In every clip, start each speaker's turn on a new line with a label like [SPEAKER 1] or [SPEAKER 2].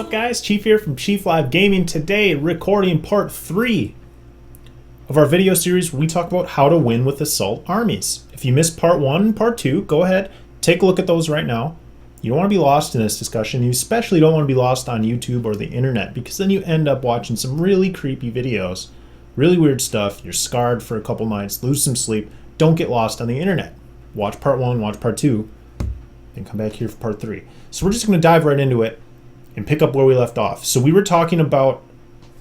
[SPEAKER 1] up, guys? Chief here from Chief Live Gaming. Today, recording part 3 of our video series where we talk about how to win with assault armies. If you missed part 1 and part 2, go ahead, take a look at those right now. You don't want to be lost in this discussion. You especially don't want to be lost on YouTube or the internet, because then you end up watching some really creepy videos, really weird stuff. You're scarred for a couple nights, lose some sleep. Don't get lost on the internet. Watch part 1, watch part 2, and come back here for part 3. So we're just going to dive right into it and pick up where we left off. So we were talking about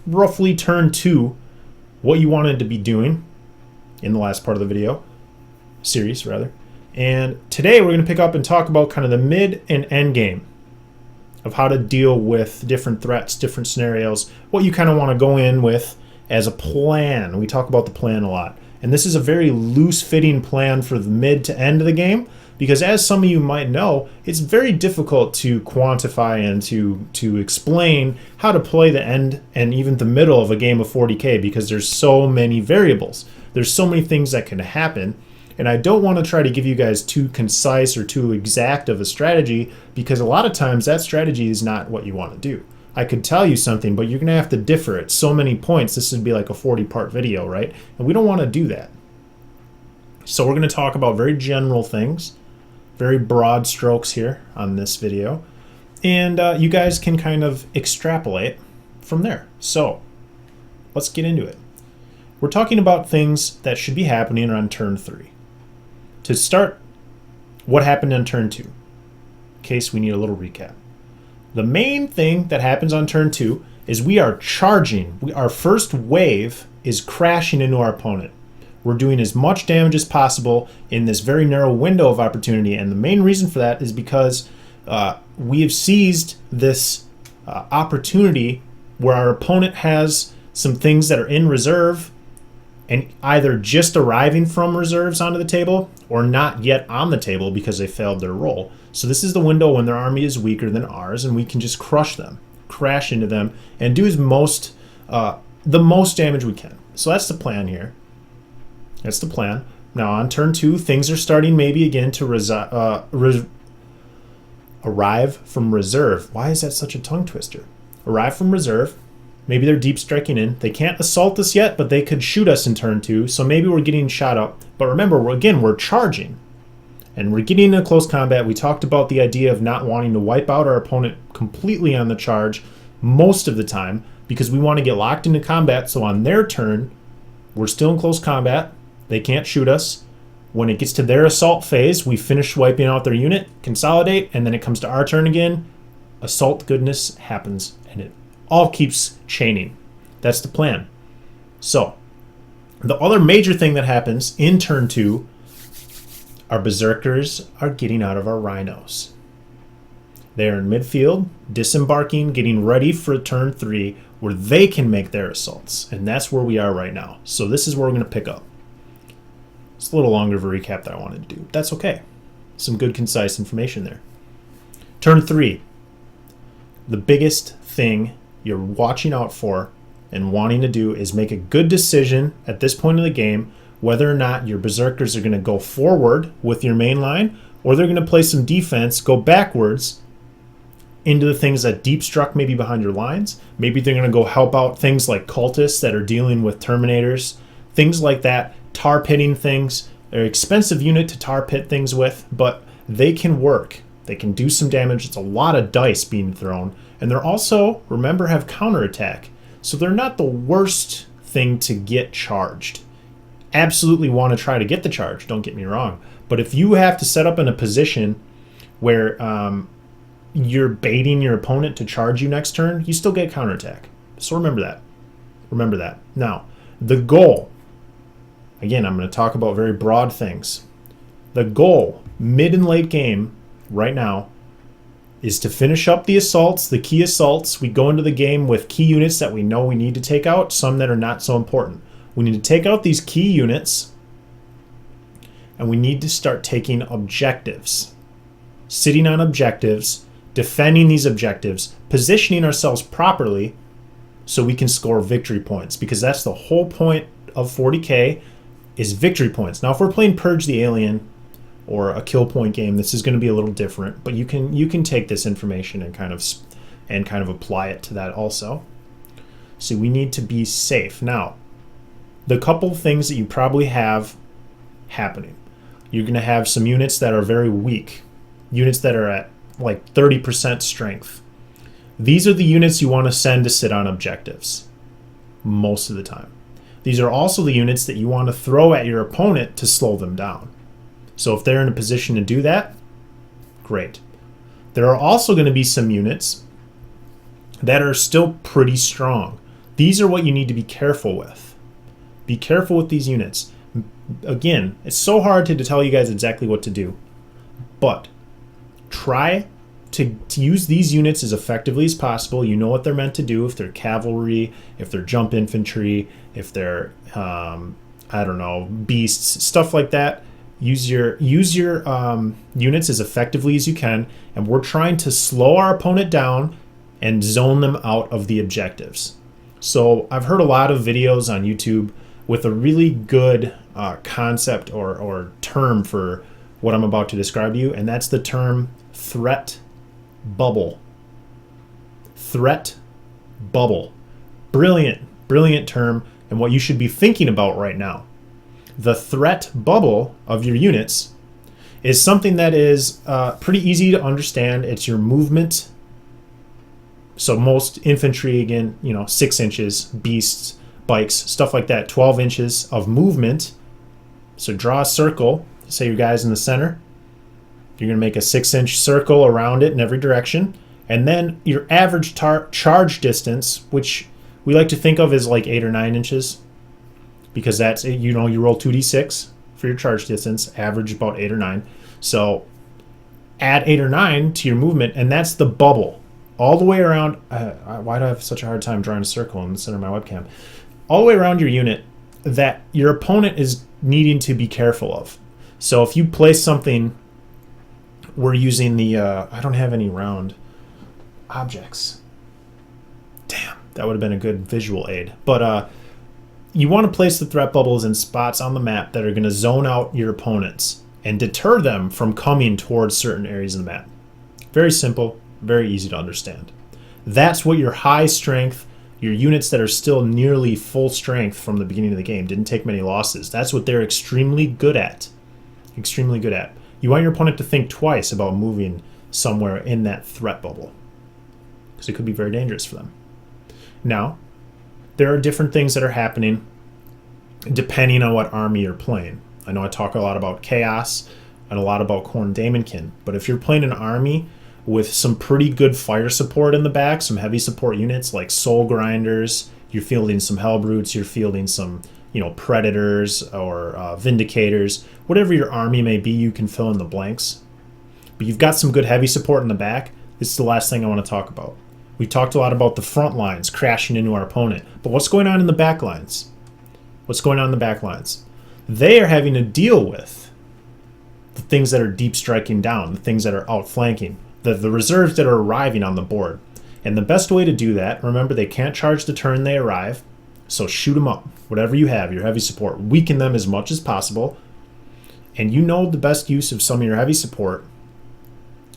[SPEAKER 1] roughly turn 2, what you wanted to be doing in the last part of the video series, rather. And today we're going to pick up and talk about kind of the mid and end game of how to deal with different threats, different scenarios, what you kind of want to go in with as a plan. We talk about the plan a lot. And this is a very loose-fitting plan for the mid to end of the game, because as some of you might know, it's very difficult to quantify and to explain how to play the end and even the middle of a game of 40K, because there's so many variables. There's so many things that can happen, and I don't want to try to give you guys too concise or too exact of a strategy, because a lot of times that strategy is not what you want to do. I could tell you something, but you're going to have to differ at so many points. This would be like a 40-part video, right? And we don't want to do that. So we're going to talk about very general things, very broad strokes here on this video, and you guys can kind of extrapolate from there. So let's get into it. We're talking about things that should be happening on turn 3. To start, what happened on turn 2? In case we need a little recap. The main thing that happens on turn 2 is we are charging. Our first wave is crashing into our opponent. We're doing as much damage as possible in this very narrow window of opportunity, and the main reason for that is because we have seized this opportunity where our opponent has some things that are in reserve and either just arriving from reserves onto the table or not yet on the table because they failed their roll. So this is the window when their army is weaker than ours, and we can just crush them, crash into them, and do the most damage we can. So that's the plan here. That's the plan. Now on turn 2, things are starting maybe again to arrive from reserve. Why is that such a tongue twister? Arrive from reserve. Maybe they're deep striking in. They can't assault us yet, but they could shoot us in turn 2. So maybe we're getting shot up. But remember, we're charging. And we're getting into close combat. We talked about the idea of not wanting to wipe out our opponent completely on the charge most of the time, because we want to get locked into combat. So on their turn, we're still in close combat. They can't shoot us. When it gets to their assault phase, we finish wiping out their unit, consolidate, and then it comes to our turn again. Assault goodness happens, and it all keeps chaining. That's the plan. So, the other major thing that happens in turn 2, our berserkers are getting out of our rhinos. They are in midfield, disembarking, getting ready for turn 3, where they can make their assaults. And that's where we are right now. So this is where we're going to pick up. It's a little longer of a recap that I wanted to do. That's okay. Some good, concise information there. Turn 3. The biggest thing you're watching out for and wanting to do is make a good decision at this point in the game whether or not your berserkers are going to go forward with your main line, or they're going to play some defense, go backwards into the things that deep struck maybe behind your lines. Maybe they're going to go help out things like cultists that are dealing with terminators, things like that. Tar pitting things. They're an expensive unit to tar pit things with, but they can work. They can do some damage. It's a lot of dice being thrown. And they're also, remember, have counterattack. So they're not the worst thing to get charged. Absolutely want to try to get the charge, don't get me wrong. But if you have to set up in a position where you're baiting your opponent to charge you next turn, you still get counterattack. So remember that. Remember that. Now, the goal. Again, I'm going to talk about very broad things. The goal, mid and late game, right now, is to finish up the assaults, the key assaults. We go into the game with key units that we know we need to take out, some that are not so important. We need to take out these key units, and we need to start taking objectives. Sitting on objectives, defending these objectives, positioning ourselves properly so we can score victory points, because that's the whole point of 40K. Is victory points. Now, if we're playing Purge the Alien or a kill point game, this is going to be a little different, but you can take this information and kind of and kind of apply it to that also. So we need to be safe. Now, the couple things that you probably have happening. You're going to have some units that are very weak, units that are at like 30% strength. These are the units you want to send to sit on objectives most of the time. These are also the units that you want to throw at your opponent to slow them down. So if they're in a position to do that, great. There are also going to be some units that are still pretty strong. These are what you need to be careful with. Be careful with these units. Again, it's so hard to tell you guys exactly what to do, but try to use these units as effectively as possible. You know what they're meant to do. If they're cavalry, if they're jump infantry, if they're beasts, stuff like that. Use your units as effectively as you can, and we're trying to slow our opponent down and zone them out of the objectives. So I've heard a lot of videos on YouTube with a really good concept or term for what I'm about to describe to you, and that's the term threat bubble. Threat bubble. Brilliant term, and what you should be thinking about right now. The threat bubble of your units is something that is pretty easy to understand. It's your movement. So most infantry, again, 6 inches, beasts, bikes, stuff like that, 12 inches of movement. So draw a circle, say your guy's in the center. You're going to make a 6-inch circle around it in every direction. And then your average charge distance, which we like to think of as like 8 or 9 inches, because that's, you roll 2d6 for your charge distance, average about 8 or 9. So add 8 or 9 to your movement, and that's the bubble. All the way around, why do I have such a hard time drawing a circle in the center of my webcam? All the way around your unit that your opponent is needing to be careful of. So if you place something, we're using the, I don't have any round objects. Damn, that would have been a good visual aid. But you want to place the threat bubbles in spots on the map that are going to zone out your opponents and deter them from coming towards certain areas of the map. Very simple, very easy to understand. That's what your high strength, your units that are still nearly full strength from the beginning of the game, didn't take many losses. That's what they're extremely good at. Extremely good at. You want your opponent to think twice about moving somewhere in that threat bubble, because it could be very dangerous for them. Now, there are different things that are happening depending on what army you're playing. I know I talk a lot about Chaos and a lot about Khorne Daemonkin, but if you're playing an army with some pretty good fire support in the back, some heavy support units like Soul Grinders, you're fielding some Hellbrutes, you're fielding some Predators or Vindicators, whatever your army may be, you can fill in the blanks. But you've got some good heavy support in the back. This is the last thing I want to talk about. We talked a lot about the front lines crashing into our opponent, but what's going on in the back lines? What's going on in the back lines? They are having to deal with the things that are deep striking down, the things that are outflanking, the reserves that are arriving on the board. And the best way to do that, remember, they can't charge the turn they arrive, so shoot them up. Whatever you have, your heavy support, weaken them as much as possible. And the best use of some of your heavy support.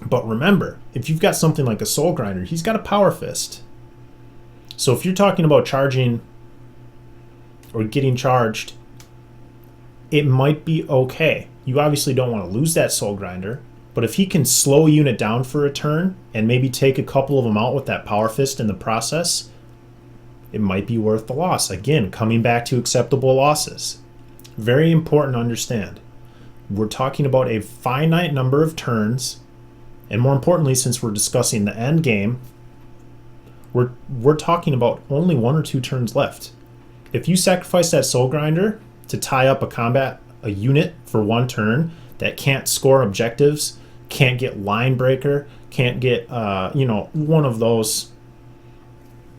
[SPEAKER 1] But remember, if you've got something like a Soul Grinder, he's got a Power Fist. So if you're talking about charging or getting charged, it might be okay. You obviously don't want to lose that Soul Grinder, but if he can slow a unit down for a turn and maybe take a couple of them out with that Power Fist in the process, it might be worth the loss. Again, coming back to acceptable losses. Very important to understand. We're talking about a finite number of turns, and more importantly, since we're discussing the end game, we're talking about only 1 or 2 turns left. If you sacrifice that Soul Grinder to tie up a unit for 1 turn that can't score objectives, can't get Line Breaker, can't get one of those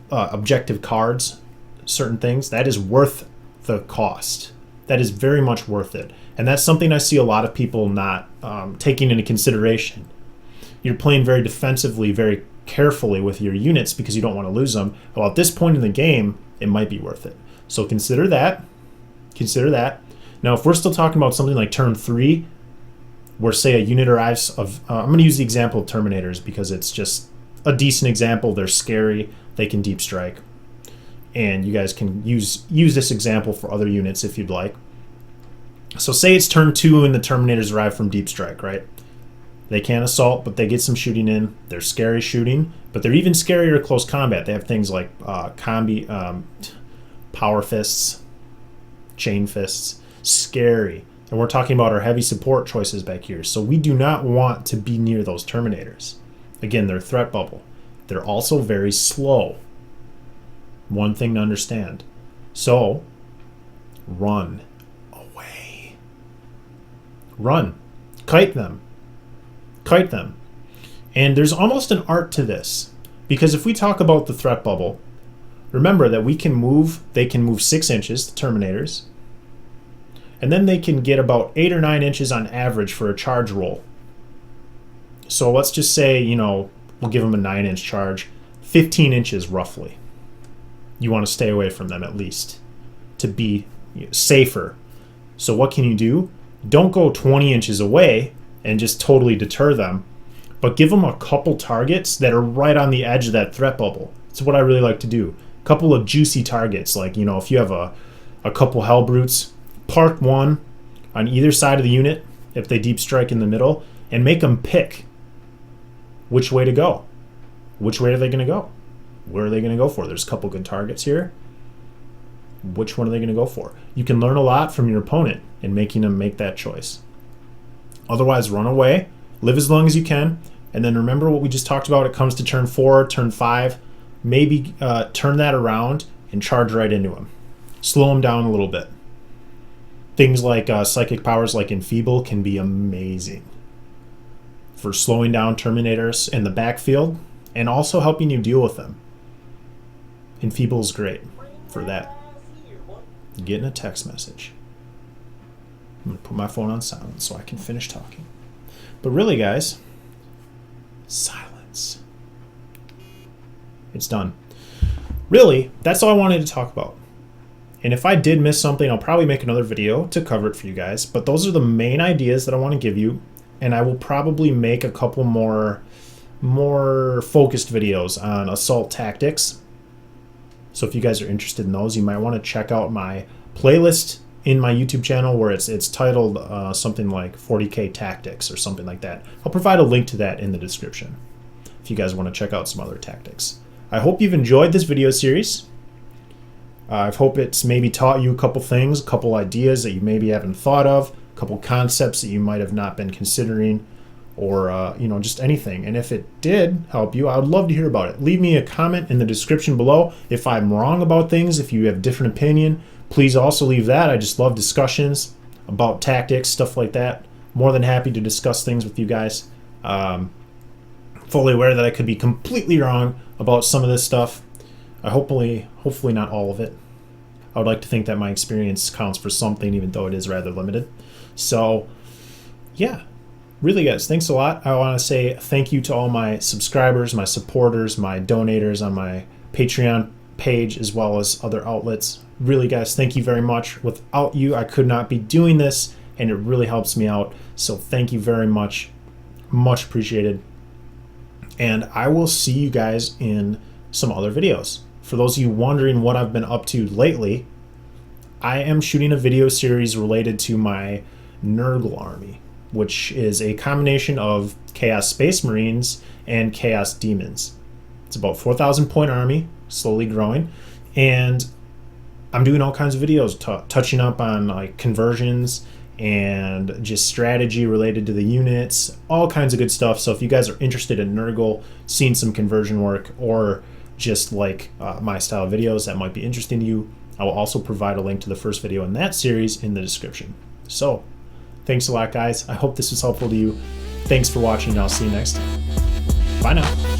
[SPEAKER 1] objective cards, certain things, that is worth the cost. That is very much worth it. And that's something I see a lot of people not taking into consideration. You're playing very defensively, very carefully with your units because you don't want to lose them. Well, at this point in the game, it might be worth it. So consider that. Consider that. Now, if we're still talking about something like turn 3, where say a unit arrives of, I'm going to use the example of Terminators because it's just a decent example. They're scary. They can deep strike. And you guys can use this example for other units if you'd like. So say it's turn 2 and the Terminators arrive from deep strike, right? They can't assault, but they get some shooting in. They're scary shooting, but they're even scarier at close combat. They have things like power fists, chain fists, scary. And we're talking about our heavy support choices back here. So we do not want to be near those Terminators. Again, they're threat bubble. They're also very slow. One thing to understand. So, run away. Run. Kite them. Kite them. And there's almost an art to this. Because if we talk about the threat bubble, remember that they can move 6 inches, the Terminators. And then they can get about 8 or 9 inches on average for a charge roll. So let's just say, we'll give them a 9-inch charge, 15 inches roughly. You want to stay away from them at least to be safer. So what can you do? Don't go 20 inches away and just totally deter them, but give them a couple targets that are right on the edge of that threat bubble. That's what I really like to do. A couple of juicy targets, like, if you have a couple Hellbrutes, park one on either side of the unit if they deep strike in the middle, and make them pick which way to go. Which way are they going to go? Where are they going to go for? There's a couple good targets here. Which one are they going to go for? You can learn a lot from your opponent in making them make that choice. Otherwise, run away, live as long as you can, and then remember what we just talked about. It comes to turn 4, turn 5. Maybe turn that around and charge right into them. Slow them down a little bit. Things like psychic powers like Enfeeble can be amazing for slowing down Terminators in the backfield and also helping you deal with them. Enfeeble is great for that. Getting a text message. I'm going to put my phone on silent so I can finish talking. But really, guys, silence. It's done. Really, that's all I wanted to talk about. And if I did miss something, I'll probably make another video to cover it for you guys. But those are the main ideas that I want to give you. And I will probably make a couple more focused videos on assault tactics. So if you guys are interested in those, you might want to check out my playlist in my YouTube channel where it's titled something like 40K Tactics or something like that. I'll provide a link to that in the description if you guys want to check out some other tactics. I hope you've enjoyed this video series. I hope it's maybe taught you a couple things, a couple ideas that you maybe haven't thought of, a couple concepts that you might have not been considering, or just anything. And if it did help you, I would love to hear about it. Leave me a comment in the description below. If I'm wrong about things, if you have a different opinion, please also leave that. I just love discussions about tactics, stuff like that. More than happy to discuss things with you guys. Fully aware that I could be completely wrong about some of this stuff. Hopefully not all of it. I would like to think that my experience counts for something, even though it is rather limited. So, yeah. Really, guys, thanks a lot. I want to say thank you to all my subscribers, my supporters, my donators on my Patreon page, as well as other outlets. Really, guys, thank you very much. Without you, I could not be doing this, and it really helps me out. So thank you very much. Much appreciated. And I will see you guys in some other videos. For those of you wondering what I've been up to lately, I am shooting a video series related to my Nurgle army, which is a combination of Chaos Space Marines and Chaos Demons. It's about 4,000 point army, slowly growing, and I'm doing all kinds of videos touching up on like conversions and just strategy related to the units, all kinds of good stuff. So if you guys are interested in Nurgle, seeing some conversion work, or just like my style videos that might be interesting to you, I will also provide a link to the first video in that series in the description. So thanks a lot, guys. I hope this was helpful to you. Thanks for watching, and I'll see you next time. Bye now.